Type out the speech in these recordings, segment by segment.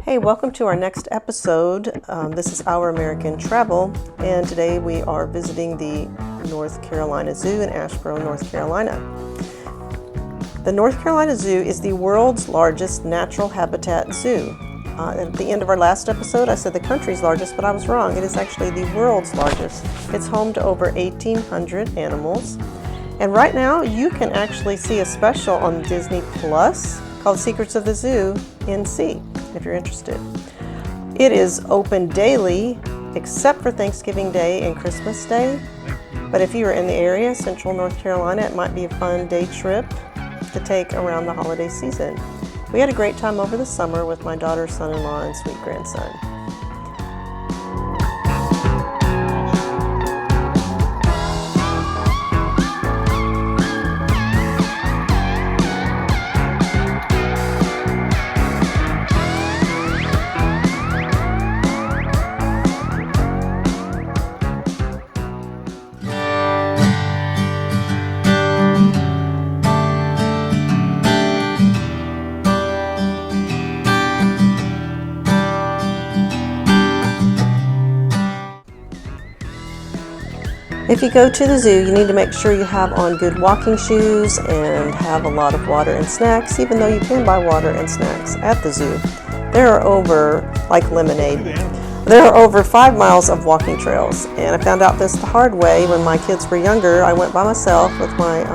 Hey, welcome to our next episode. This is Our American Travel, and today we are visiting the North Carolina Zoo in Asheboro, North Carolina. The North Carolina Zoo is the world's largest natural habitat zoo. At the end of our last episode, I said the country's largest, but I was wrong. It is actually the world's largest. It's home to over 1,800 animals. And right now, you can actually see a special on Disney Plus called Secrets of the Zoo NC, if you're interested. It is open daily, except for Thanksgiving Day and Christmas Day. But if you are in the area, Central North Carolina, it might be a fun day trip to take around the holiday season. We had a great time over the summer with my daughter, son-in-law, and sweet grandson. If you go to the zoo, you need to make sure you have on good walking shoes and have a lot of water and snacks, even though you can buy water and snacks at the zoo. There are over, like lemonade, there are over 5 miles of walking trails. And I found out this the hard way when my kids were younger. I went by myself with my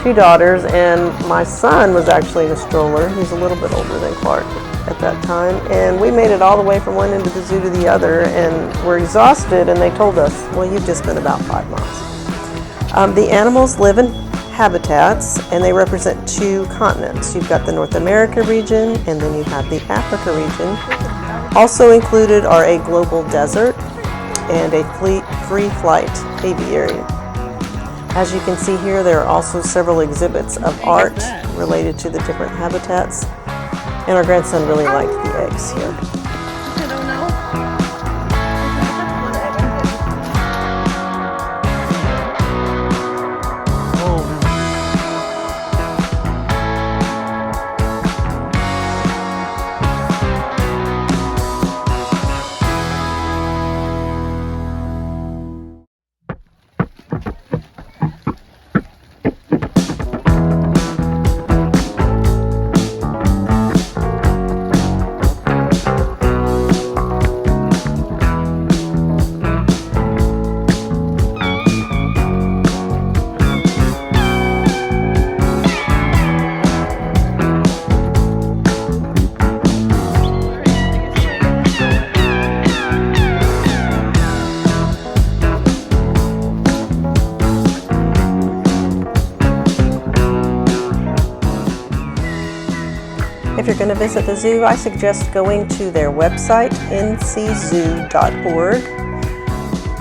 2 daughters, and my son was actually in a stroller. He's a little bit older than Clark at that time, and we made it all the way from one end of the zoo to the other, and we're exhausted, and they told us, well, you've just been about 5 miles. The animals live in habitats, and they represent 2 continents. You've got the North America region, and then you have the Africa region. Also included are a global desert and a free flight aviary. As you can see here, there are also several exhibits of art related to the different habitats. And our grandson really liked the eggs here. I don't know. If you're going to visit the zoo, I suggest going to their website, nczoo.org.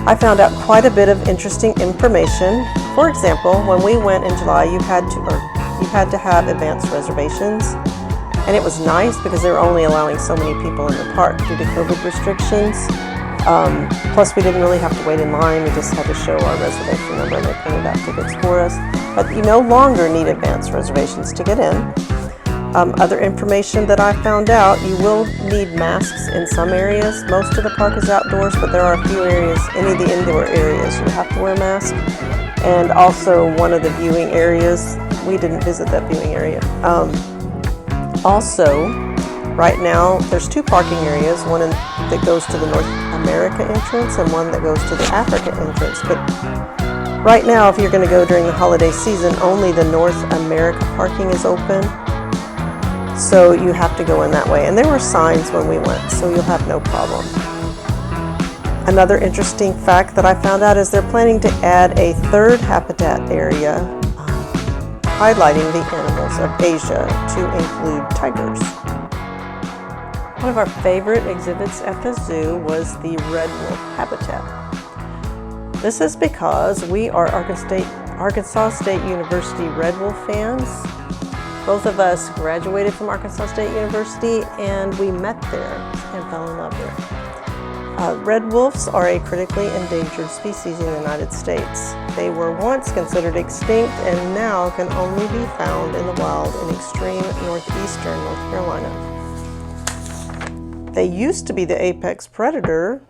I found out quite a bit of interesting information. For example, when we went in July, you had to have advanced reservations, and it was nice because they were only allowing so many people in the park due to COVID restrictions. Plus, we didn't really have to wait in line. We just had to show our reservation number, and they printed out tickets for us. But you no longer need advanced reservations to get in. Other information that I found out, you will need masks in some areas. Most of the park is outdoors, but there are a few areas, any of the indoor areas, you have to wear a mask. And also one of the viewing areas, we didn't visit that viewing area. Also, right now, there's 2 parking areas, one that goes to the North America entrance and one that goes to the Africa entrance. But right now, if you're going to go during the holiday season, only the North America parking is open. So you have to go in that way. And there were signs when we went, so you'll have no problem. Another interesting fact that I found out is they're planning to add a 3rd habitat area, highlighting the animals of Asia to include tigers. One of our favorite exhibits at the zoo was the red wolf habitat. This is because we are Arkansas State University red wolf fans. Both of us graduated from Arkansas State University, and we met there and fell in love there. Red wolves are a critically endangered species in the United States. They were once considered extinct and now can only be found in the wild in extreme northeastern North Carolina. They used to be the apex predator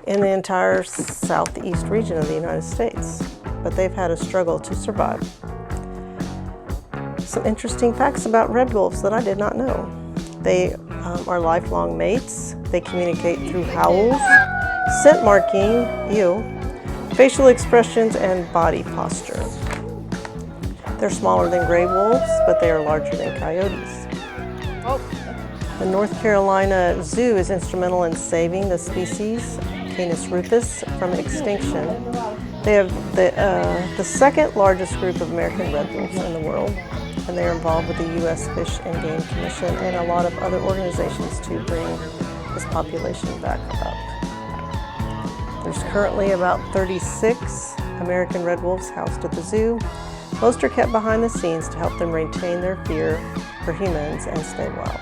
in the entire southeast region of the United States, but they've had a struggle to survive. Some interesting facts about red wolves that I did not know. They are lifelong mates. They communicate through howls, scent marking, facial expressions, and body posture. They're smaller than gray wolves, but they are larger than coyotes. The North Carolina Zoo is instrumental in saving the species Canis rufus from extinction. They have the second largest group of American red wolves in the world, and they are involved with the U.S. Fish and Game Commission and a lot of other organizations to bring this population back up. There's currently about 36 American red wolves housed at the zoo. Most are kept behind the scenes to help them retain their fear for humans and stay wild.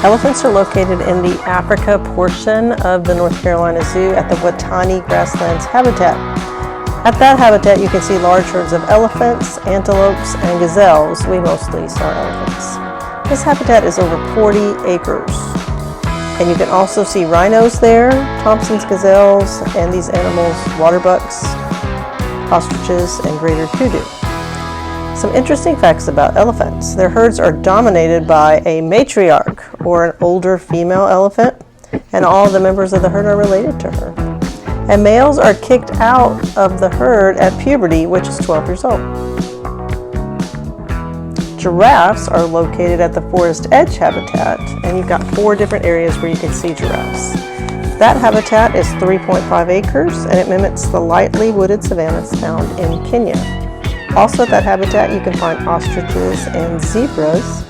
Elephants are located in the Africa portion of the North Carolina Zoo at the Watani Grasslands habitat. At that habitat, you can see large herds of elephants, antelopes, and gazelles. We mostly saw elephants. This habitat is over 40 acres. And you can also see rhinos there, Thompson's gazelles, and these animals, water bucks, ostriches, and greater kudu. Some interesting facts about elephants. Their herds are dominated by a matriarch, or an older female elephant, and all the members of the herd are related to her. And males are kicked out of the herd at puberty, which is 12 years old. Giraffes are located at the Forest Edge habitat, and you've got 4 different areas where you can see giraffes. That habitat is 3.5 acres, and it mimics the lightly wooded savannas found in Kenya. Also at that habitat, you can find ostriches and zebras.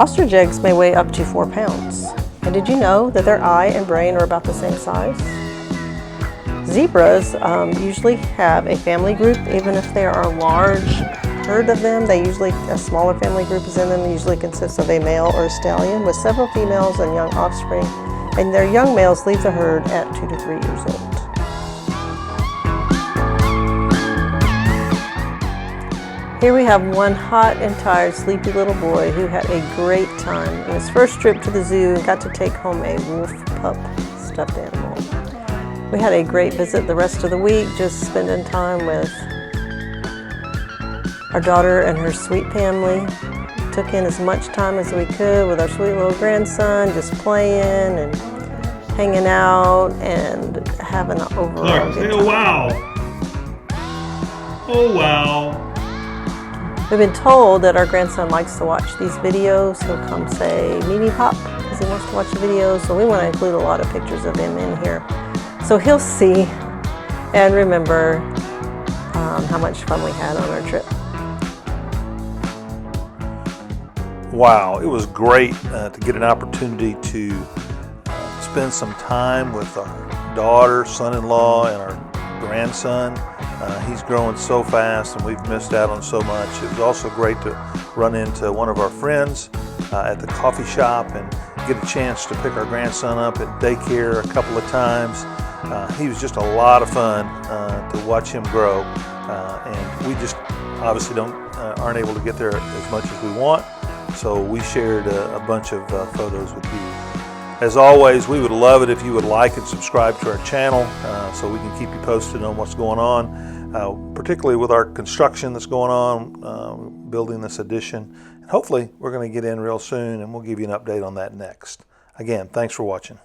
Ostrich eggs may weigh up to 4 pounds. And did you know that their eye and brain are about the same size? Zebras usually have a family group, even if there are a large herd of them. A smaller family group is in them. It usually consists of a male or a stallion with several females and young offspring. And their young males leave the herd at 2 to 3 years old. Here we have one hot and tired, sleepy little boy who had a great time in his first trip to the zoo and got to take home a wolf pup stuffed animal. We had a great visit the rest of the week, just spending time with our daughter and her sweet family. Took in as much time as we could with our sweet little grandson, just playing and hanging out and having an overall good time. Oh wow! Oh wow! We've been told that our grandson likes to watch these videos. He'll come say, Mimi Pop, because he wants to watch the videos. So we want to include a lot of pictures of him in here. So he'll see and remember how much fun we had on our trip. Wow, it was great to get an opportunity to spend some time with our daughter, son-in-law, and our grandson. He's growing so fast and we've missed out on so much. It was also great to run into one of our friends at the coffee shop and get a chance to pick our grandson up at daycare a couple of times. He was just a lot of fun to watch him grow, and we just obviously aren't able to get there as much as we want, so we shared a bunch of photos with you. As always, we would love it if you would like and subscribe to our channel so we can keep you posted on what's going on, particularly with our construction that's going on, building this addition. Hopefully we're going to get in real soon, and we'll give you an update on that next. Again, thanks for watching.